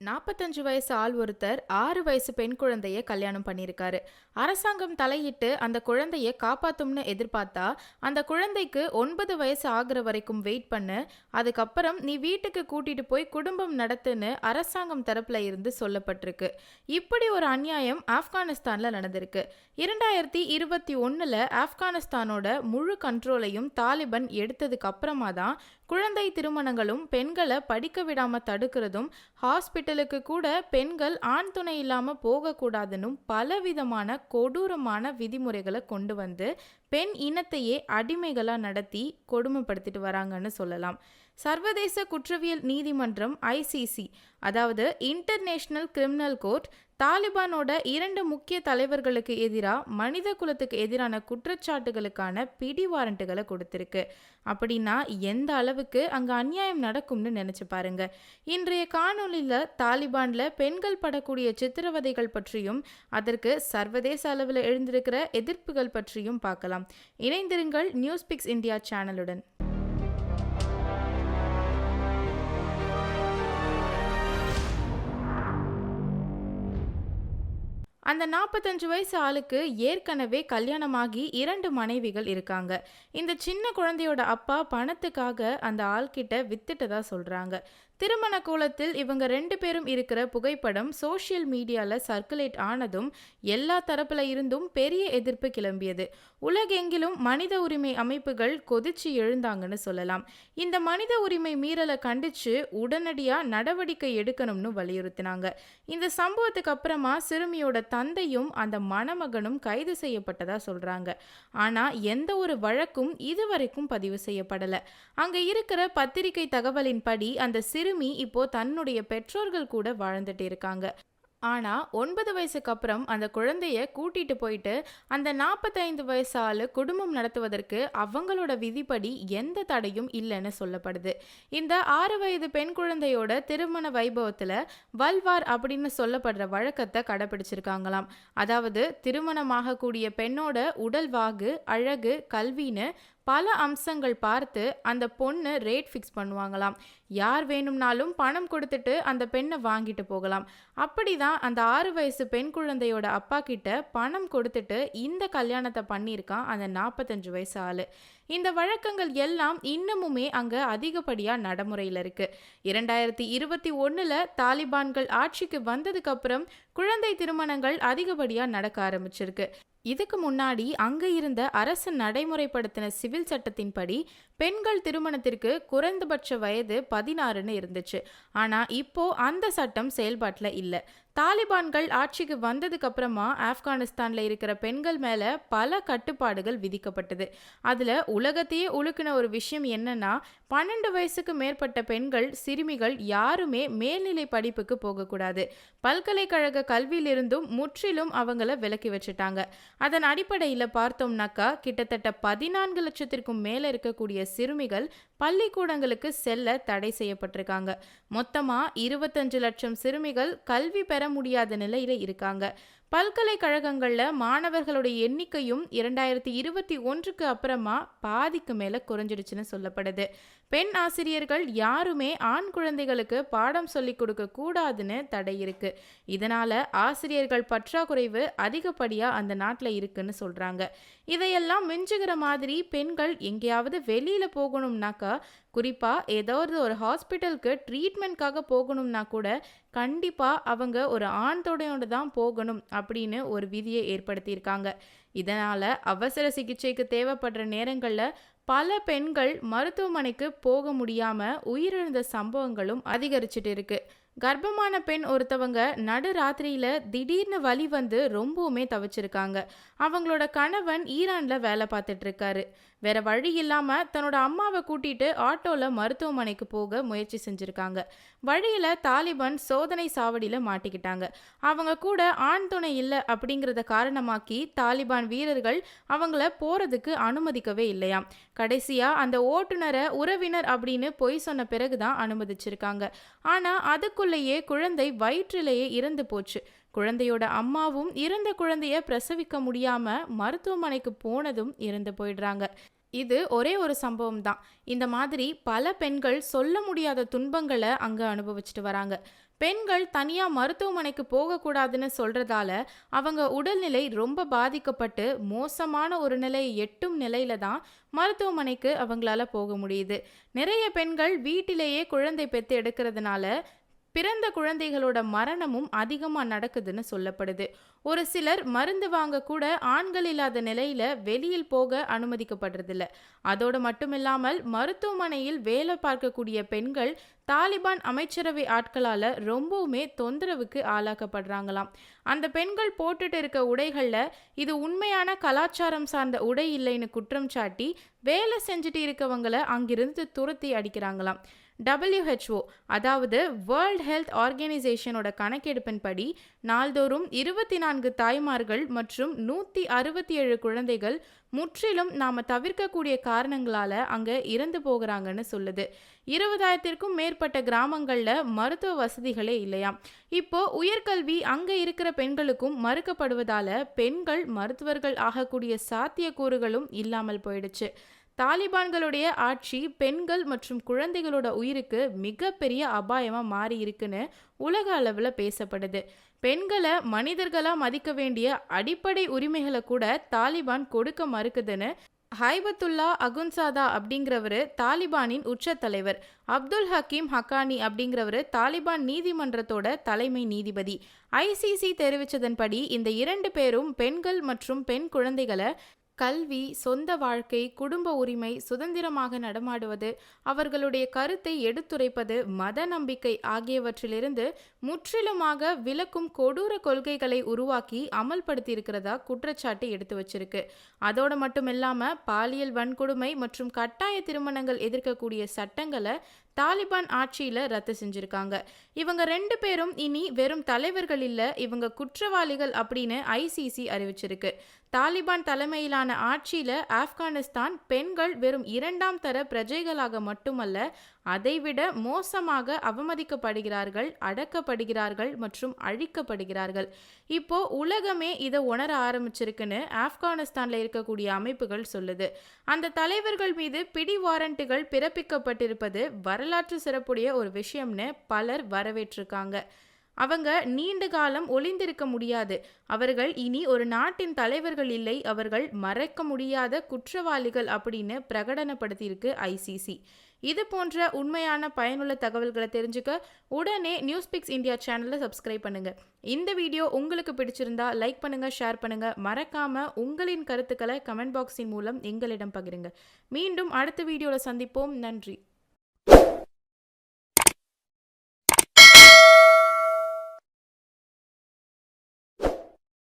45 வயசு ஆள் ஒருத்தர் 6 வயசு பெண் குழந்தைய கல்யாணம் பண்ணியிருக்காரு. அரசாங்கம் தலையிட்டு அந்த குழந்தைய காப்பாத்தும்னு எதிர்பார்த்தா, அந்த குழந்தைக்கு 9 வயசு ஆகுற வரைக்கும் வெயிட் பண்ணு, அதுக்கப்புறம் நீ வீட்டுக்கு கூட்டிட்டு போய் குடும்பம் நடத்துன்னு அரசாங்கம் தரப்புல இருந்து சொல்லப்பட்டிருக்கு. இப்படி ஒரு அநியாயம் ஆப்கானிஸ்தான்ல நடந்திருக்கு. 2021ல ஆப்கானிஸ்தானோட முழு கண்ட்ரோலையும் தாலிபான் எடுத்ததுக்கு அப்புறமா தான் குழந்தை திருமணங்களும் பெண்களை படிக்க விடாம தடுக்கிறதும் ஹாஸ்பிட்டலுக்கு கூட பெண்கள் ஆண் துணை இல்லாம போகக்கூடாதுன்னு பலவிதமான கொடூரமான விதிமுறைகளை கொண்டு வந்து பெண் இனத்தையே அடிமைகளா நடத்தி கொடுமைப்படுத்திட்டு வராங்கன்னு சொல்லலாம். சர்வதேச குற்றவியல் நீதிமன்றம் ICC, அதாவது இன்டர்நேஷனல் கிரிமினல் கோர்ட், தாலிபானோட 2 முக்கிய தலைவர்களுக்கு எதிராக மனித குலத்துக்கு எதிரான குற்றச்சாட்டுகளுக்கான பிடி வாரண்ட்டுகளை கொடுத்திருக்கு. அப்படின்னா எந்த அளவுக்கு அங்க அநியாயம் நடக்கும்னு நினைச்சு பாருங்க. இன்றைய காணொளியில தாலிபான்ல பெண்கள் படக்கூடிய சித்திரவதைகள் பற்றியும் அதற்கு சர்வதேச அளவில் எழுந்திருக்கிற எதிர்ப்புகள் பற்றியும் பார்க்கலாம். இணைந்திருங்கள் நியூஸ் பிக்ஸ் இந்தியா சேனலுடன். அந்த 45 வயசு ஆளுக்கு ஏற்கனவே கல்யாணமாகி 2 மனைவிகள் இருக்காங்க. இந்த சின்ன குழந்தையோட அப்பா பணத்துக்காக அந்த ஆள்கிட்ட வித்துட்டதா சொல்றாங்க. திருமண கோலத்தில் இவங்க 2 பேரும் இருக்கிற புகைப்படம் சோஷியல் மீடியால சர்க்குலேட் ஆனதும் எல்லா தரப்புல இருந்தும் பெரிய எதிர்ப்பு கிளம்பியது. உலகெங்கிலும் மனித உரிமை அமைப்புகள் கொதிச்சு எழுந்தாங்கன்னு சொல்லலாம். இந்த மனித உரிமை மீறலை கண்டிச்சு உடனடியா நடவடிக்கை எடுக்கணும்னு வலியுறுத்தினாங்க. இந்த சம்பவத்துக்கு அப்புறமா சிறுமியோட தந்தையும் அந்த மணமகனும் கைது செய்யப்பட்டதா சொல்றாங்க. ஆனா எந்த ஒரு வழக்கும் இதுவரைக்கும் பதிவு செய்யப்படல. அங்க இருக்கிற பத்திரிகை தகவலின்படி அந்த சிறுமி இப்போ தன்னுடைய பெற்றோர்கள் கூட வாழ்ந்துட்டு இருக்காங்க. ஆனா 9 வயசுக்கு அப்புறம் அந்த குழந்தைய கூட்டிட்டு போயிட்டு அந்த 45 வயசு ஆளு குடும்பம் நடத்துவதற்கு அவங்களோட விதிப்படி எந்த தடையும் இல்லைன்னு சொல்லப்படுது. இந்த 6 வயது பெண் குழந்தையோட திருமண வைபவத்துல வல்வார் அப்படின்னு சொல்லப்படுற வழக்கத்தை கடைபிடிச்சிருக்காங்களாம். அதாவது திருமணமாக கூடிய பெண்ணோட உடல் வாகு, அழகு, கல்வின்னு பல அம்சங்கள் பார்த்து அந்த பொண்ணு ரேட் ஃபிக்ஸ் பண்ணுவாங்களாம். யார் வேணும்னாலும் பணம் கொடுத்துட்டு அந்த பெண்ணை வாங்கிட்டு போகலாம். அப்படிதான் அந்த 6 வயசு பெண் குழந்தையோட அப்பா கிட்ட பணம் கொடுத்துட்டு இந்த கல்யாணத்தை பண்ணியிருக்கான் அந்த 45 வயசு ஆளு. இந்த வழக்கங்கள் எல்லாம் இன்னமுமே அங்க அதிகப்படியா நடைமுறையில் இருக்கு. 2021ல தாலிபான்கள் ஆட்சிக்கு வந்ததுக்கு அப்புறம் குழந்தை திருமணங்கள் அதிகப்படியா நடக்க ஆரம்பிச்சிருக்கு. இதுக்கு முன்னாடி அங்க இருந்த அரசு நடைமுறைப்படுத்தின சிவில் சட்டத்தின்படி பெண்கள் திருமணத்திற்கு குறைந்தபட்ச வயது 16ன்னு இருந்துச்சு. ஆனா இப்போ அந்த சட்டம் செயல்பாட்டில் இல்லை. தாலிபான்கள் ஆட்சிக்கு வந்ததுக்கு அப்புறமா ஆப்கானிஸ்தான்ல இருக்கிற பெண்கள் மேல பல கட்டுப்பாடுகள் விதிக்கப்பட்டது. அதுல உலகத்தையே உலுக்கின ஒரு விஷயம் என்னன்னா, 12 வயசுக்கு மேற்பட்ட பெண்கள், சிறுமிகள் யாருமே மேல்நிலை படிப்புக்கு போகக்கூடாது. பல்கலைக்கழக கல்வியிலிருந்தும் முற்றிலும் அவங்கள விலக்கி வச்சுட்டாங்க. அதன் அடிப்படையில் பார்த்தோம்னாக்கா கிட்டத்தட்ட 14 லட்சத்திற்கும் மேல இருக்கக்கூடிய சிறுமிகள் பள்ளிக்கூடங்களுக்கு செல்ல தடை செய்யப்பட்டிருக்காங்க. மொத்தமா 25 லட்சம் சிறுமிகள் கல்வி பெற முடியாத நிலையில இருக்காங்க. பல்கலைக்கழகங்கள்ல மாணவர்களுடைய எண்ணிக்கையும் 2021க்கு அப்புறமா பாதிக்கு மேல குறைஞ்சிடுச்சுன்னு சொல்லப்படுது. பெண் ஆசிரியர்கள் யாருமே ஆண் குழந்தைகளுக்கு பாடம் சொல்லிக் கொடுக்க கூடாதுன்னு தடை இருக்கு. இதனால ஆசிரியர்கள் பற்றாக்குறைவு அதிகப்படியா அந்த நாட்டில் இருக்குன்னு சொல்றாங்க. இதையெல்லாம் மிஞ்சுகிற மாதிரி பெண்கள் எங்கேயாவது வெளியில போகணும்னாக்கா, குறிப்பா ஏதாவது ஒரு ஹாஸ்பிட்டலுக்கு ட்ரீட்மெண்ட்காக போகணும்னா கூட கண்டிப்பா அவங்க ஒரு ஆண் துணையோடு தான் போகணும் அப்படின்னு ஒரு விதியை ஏற்படுத்தியிருக்காங்க. இதனால அவசர சிகிச்சைக்கு தேவைப்படுற நேரங்கள்ல பல பெண்கள் மருத்துவமனைக்கு போக முடியாம உயிரிழந்த சம்பவங்களும் அதிகரிச்சுட்டு இருக்கு. கர்ப்பமான பெண் ஒருத்தவங்க நடு ராத்திரியில திடீர்னு வலி வந்து ரொம்பவுமே தவிச்சிருக்காங்க. அவங்களோட கணவன் ஈரான்ல வேலை பார்த்துட்டு இருக்காரு. வேற வழி இல்லாம தன்னோட அம்மாவை கூட்டிட்டு ஆட்டோல மருத்துவமனைக்கு போக முயற்சி செஞ்சிருக்காங்க. வழியில தாலிபான் சோதனை சாவடியில மாட்டிக்கிட்டாங்க. அவங்க கூட ஆண் துணை இல்லை அப்படிங்கிறத காரணமாக்கி தாலிபான் வீரர்கள் அவங்கள போறதுக்கு அனுமதிக்கவே இல்லையாம். கடைசியா அந்த ஓட்டுநரை உறவினர் அப்படின்னு பொய் சொன்ன பிறகுதான் அனுமதிச்சிருக்காங்க. ஆனா அதுக்குள்ளேயே குழந்தை வயிற்றிலேயே இறந்து போச்சு. குழந்தையோட அம்மாவும் இறந்த குழந்தைய பிரசவிக்க முடியாம மருத்துவமனைக்கு போனதும் இறந்து போயிடுறாங்க. இது ஒரே ஒரு சம்பவம் தான். இந்த மாதிரி பல பெண்கள் சொல்ல முடியாத துன்பங்களை அங்க அனுபவிச்சுட்டு வராங்க. பெண்கள் தனியா மருத்துவமனைக்கு போகக்கூடாதுன்னு சொல்றதால அவங்க உடல்நிலை ரொம்ப பாதிக்கப்பட்டு மோசமான ஒரு நிலையை எட்டும் நிலையில தான் மருத்துவமனைக்கு அவங்களால போக முடியுது. நிறைய பெண்கள் வீட்டிலேயே குழந்தை பெத்து எடுக்கிறதுனால பிறந்த குழந்தைகளோட மரணமும் அதிகமா நடக்குதுன்னு சொல்லப்படுது. ஒரு சிலர் மருந்து வாங்க கூட ஆண்கள் இல்லாத நிலையில வெளியில் போக அனுமதிக்கப்படுறதில்ல. அதோடு மட்டுமில்லாமல் மருத்துவமனையில் வேலை பார்க்கக்கூடிய பெண்கள் தாலிபான் அமைச்சரவை ஆட்களால ரொம்பவுமே தொந்தரவுக்கு ஆளாக்கப்படுறாங்களாம். அந்த பெண்கள் போட்டுட்டு இருக்க உடைகள்ல இது உண்மையான கலாச்சாரம் சார்ந்த உடை இல்லைன்னு குற்றம் சாட்டி வேலை செஞ்சுட்டு இருக்கவங்கள அங்கிருந்து துரத்தி அடிக்கிறாங்களாம். WHO, அதாவது வேர்ல்ட் ஹெல்த் ஆர்கனைசேஷனோட கணக்கெடுப்பின்படி நாள்தோறும் 24 தாய்மார்கள் மற்றும் 167 குழந்தைகள் முற்றிலும் நாம தவிர்க்கக்கூடிய காரணங்களால அங்க இறந்து போகிறாங்கன்னு சொல்லுது. 20,000க்கும் மேற்பட்ட கிராமங்கள்ல மருத்துவ வசதிகளே இல்லையாம். இப்போ உயர்கல்வி அங்க இருக்கிற பெண்களுக்கும் மறுக்கப்படுவதால பெண்கள் மருத்துவர்கள் ஆகக்கூடிய சாத்தியக்கூறுகளும் இல்லாமல் போயிடுச்சு. தாலிபான்களுடைய ஆட்சி பெண்கள் மற்றும் குழந்தைகளோட உயிருக்கு மிகப்பெரிய அபாயமா மாறி இருக்குன்னு உலக அளவில் பேசப்படுது. பெண்களை மனிதர்களா மதிக்க வேண்டிய அடிப்படை உரிமைகளை கூட தாலிபான் கொடுக்க மறுக்குதுன்னு ஹைபத்துல்லா அகுன்சாதா அப்படிங்கிறவரு தாலிபானின் உச்ச தலைவர். அப்துல் ஹக்கீம் ஹக்கானி அப்படிங்கிறவரு தாலிபான் நீதிமன்றத்தோட தலைமை நீதிபதி. ICC தெரிவித்ததன்படி இந்த 2 பேரும் பெண்கள் மற்றும் பெண் குழந்தைகளை கல்வி, சொந்த வாழ்க்கை, குடும்ப உரிமை, சுதந்திரமாக நடமாடுவது, அவர்களுடைய கருத்தை எடுத்துரைப்பது, மத நம்பிக்கை ஆகியவற்றிலிருந்து முற்றிலுமாக விலக்கும் கொடூர கொள்கைகளை உருவாக்கி அமல்படுத்தியிருக்கிறதா குற்றச்சாட்டு எடுத்து வச்சிருக்கு. அதோட மட்டும் இல்லாம பாலியல் வன்கொடுமை மற்றும் கட்டாய திருமணங்கள் எதிர்க்கக்கூடிய சட்டங்களை தாலிபான் ஆட்சியில ரத்து செஞ்சிருக்காங்க. இவங்க 2 பேரும் இனி வெறும் தலைவர்கள் இல்ல, இவங்க குற்றவாளிகள் அப்படின்னு ICC அறிவிச்சிருக்கு. தாலிபான் தலைமையிலான ஆட்சியில ஆப்கானிஸ்தான் பெண்கள் வெறும் 2ஆம் தர பிரஜைகளாக மட்டுமல்ல, அதைவிட மோசமாக அவமதிக்கப்படுகிறார்கள், அடக்கப்படுகிறார்கள் மற்றும் அழிக்கப்படுகிறார்கள். இப்போ உலகமே இதை உணர ஆரம்பிச்சிருக்குன்னு ஆப்கானிஸ்தான்ல இருக்கக்கூடிய அமைப்புகள் சொல்லுது. அந்த தலைவர்கள் மீது பிடி வாரண்ட்டுகள் பிறப்பிக்கப்பட்டிருப்பது வரலாற்று சிறப்புடைய ஒரு விஷயம்னு பலர் வரவேற்றிருக்காங்க. அவங்க நீண்ட காலம் ஒளிந்திருக்க முடியாது. அவர்கள் இனி ஒரு நாட்டின் தலைவர்கள் இல்லை, அவர்கள் மறைக்க முடியாத குற்றவாளிகள் அப்படின்னு பிரகடனப்படுத்தியிருக்கு ICC. இது போன்ற உண்மையான பயனுள்ள தகவல்களை தெரிஞ்சுக்க உடனே நியூஸ்பிக்ஸ் இந்தியா சேனலை சப்ஸ்கிரைப் பண்ணுங்க. இந்த வீடியோ உங்களுக்கு பிடிச்சிருந்தா லைக் பண்ணுங்க, ஷேர் பண்ணுங்க. மறக்காம உங்களின் கருத்துக்களை கமெண்ட் பாக்ஸின் மூலம் எங்களிடம் பகிருங்க. மீண்டும் அடுத்த வீடியோவில் சந்திப்போம். நன்றி.